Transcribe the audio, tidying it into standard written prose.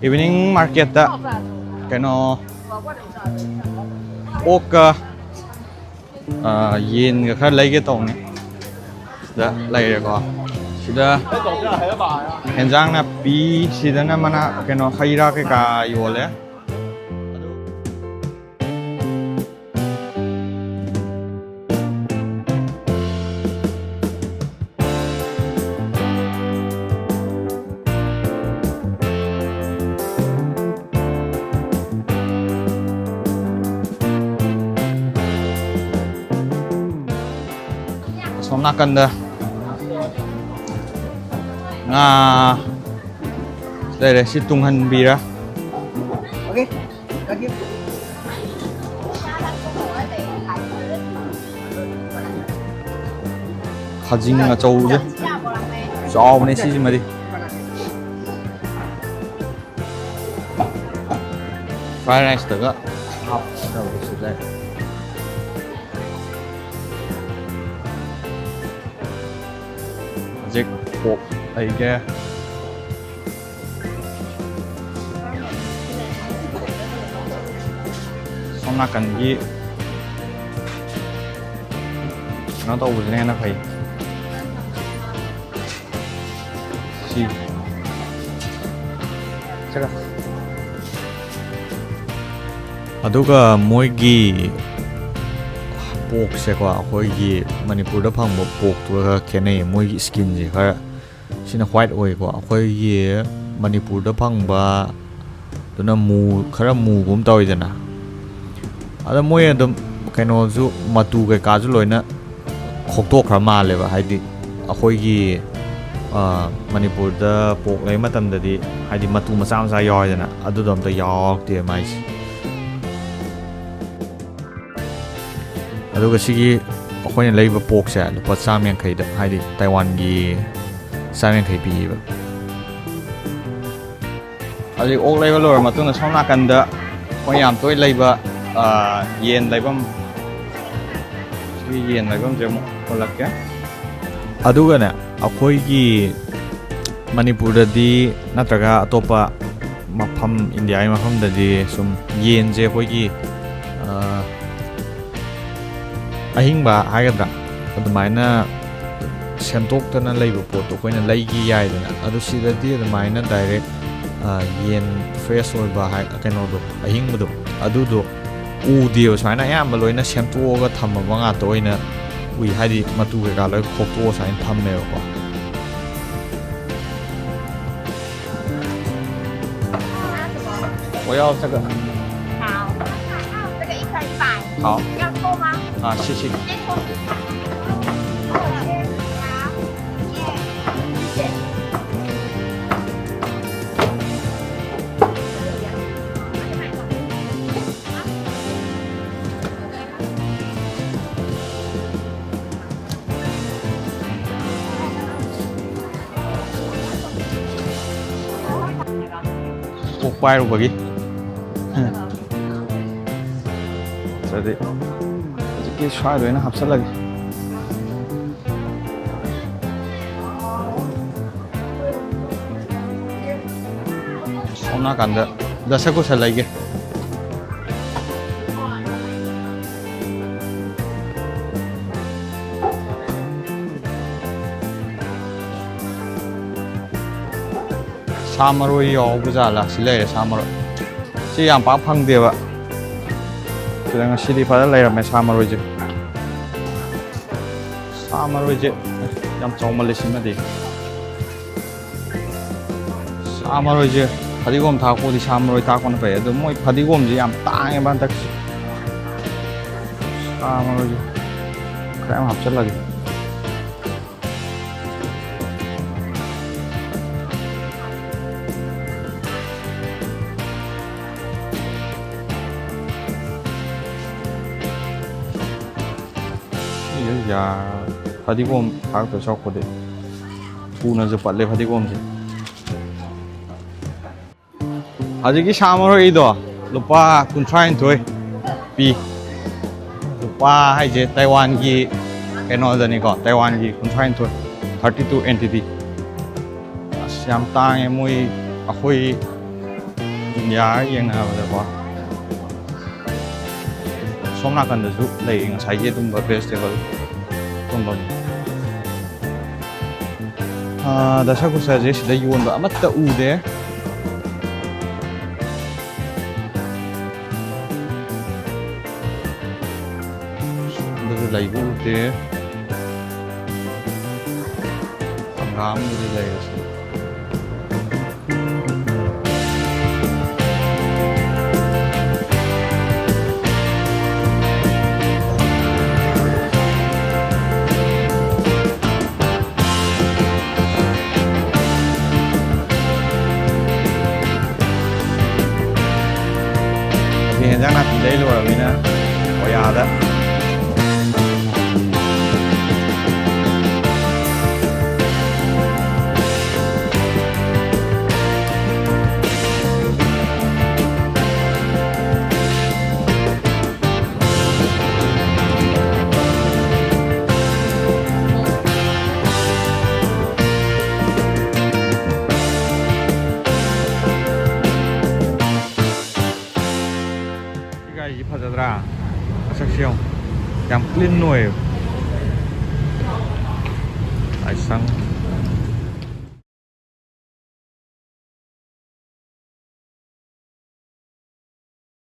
evening market ตะแกนอโอกะยินกับข้าไล่กี่ตรงนี้เด้อไล่เลยก็สิเด้อเห็นจังนะปีสิเด้อนะมันนะแกนอใครรักก็กาอยู่เลย somnakan dah nga đây đây situng han bira Oke, lagi. khajing nga chau je chau ne si mari fried rice daga hap da su dai Jack pork ai ke somnakan gi nó tàu bùn này nó phải si chắc là aduga moigi pork se kwa khoi gi manipur da phang bo pork tu ka khene moigi skin ji kha sina white oi kwa khoi gi manipur da phang ba tuna mu khara mu gum tawi dana ada moi adum kaino ju matu kai ka ju loina khoktok khra ma le ba haidi akhoi gi manipur da pork lai matam da di haidi matu ma sam sa yoi dana adu dom ta yok ti mai aduga sigi akhoi lai ba pork sa lupa sam yang khai da haidi taiwan gi sam yang khai pi ba ali ok lai ba lor ma tu na somna kan da khoi yam toi lai ba yen lai bam yen lai bam je mo kolak ya aduga na akhoi gi manipur da di natraga atopa mafam india ai mafam da di sum yen je khoi gi ahing ba hagadra admaina sentok tana leiba pot to koina leigi yai dana adu sida di admaina direct yen fresh oi ba hai kano do ahing bu adu do u dio saina ya ma loina semto ga thamma ba nga toina ui haidi matu ga loi khokto sain thamme ko 我要这个。好，这个一颗100。好。要扣吗？谢谢。先扣。quay rồi bagi jadi kita try dulu na hapsal lagi sona kanda dasa ko sa lagi Samaroi yo bujala silai samaroi si yang pa phang de ba sedang sili pada lai ra me samaroi je yang chong malaysia ma de samaroi je phadigom tha ko di samaroi ta ko na pe ado moi phadigom je yang tang e ban tak samaroi je kram hap chal lagi ya phadigom thak to chok ko de thuna je patle phadigom je aji ki samaroi do lupa kuntrain thoi pi lupa hai je taiwan ki eno da ni ko taiwan ki kuntrain thoi 32 entity asyam tang e moi akhoi ꯏꯟꯗꯤꯌꯥꯒ ꯌꯦꯡꯅꯕꯗꯀꯣ ꯁꯣꯝ ꯅꯥꯀꯟꯗꯁꯨ ꯂꯩ ꯉꯁꯥꯏꯒꯤ ꯑꯗꯨꯝꯕ festival ꯇꯨꯝꯐꯝ ꯗꯁꯀꯨꯁꯥꯁꯦ ꯁꯤꯗ ꯌꯣꯟꯕ ꯑꯃꯠꯇ ꯎꯗꯦ ꯂꯩꯕ ꯎꯗꯦ ꯍꯪꯒꯥꯝꯕꯨꯗꯤ ꯂꯩꯔꯁꯤ ꯍꯦꯟꯖꯥꯡ ꯅꯥꯄꯤ ꯂꯩ ꯂꯣꯏꯔꯕꯅꯤꯅ ꯑꯣꯌꯥꯗ ꯒꯥꯔꯤꯁꯤ ꯐꯖꯗ꯭ꯔꯥ ꯃꯁꯛꯁꯤ ꯌꯦꯡꯉꯨ ꯌꯥꯝ ꯀ꯭ꯂꯤꯟ ꯑꯣꯏꯌꯦꯕ ꯂꯥꯏꯁꯪ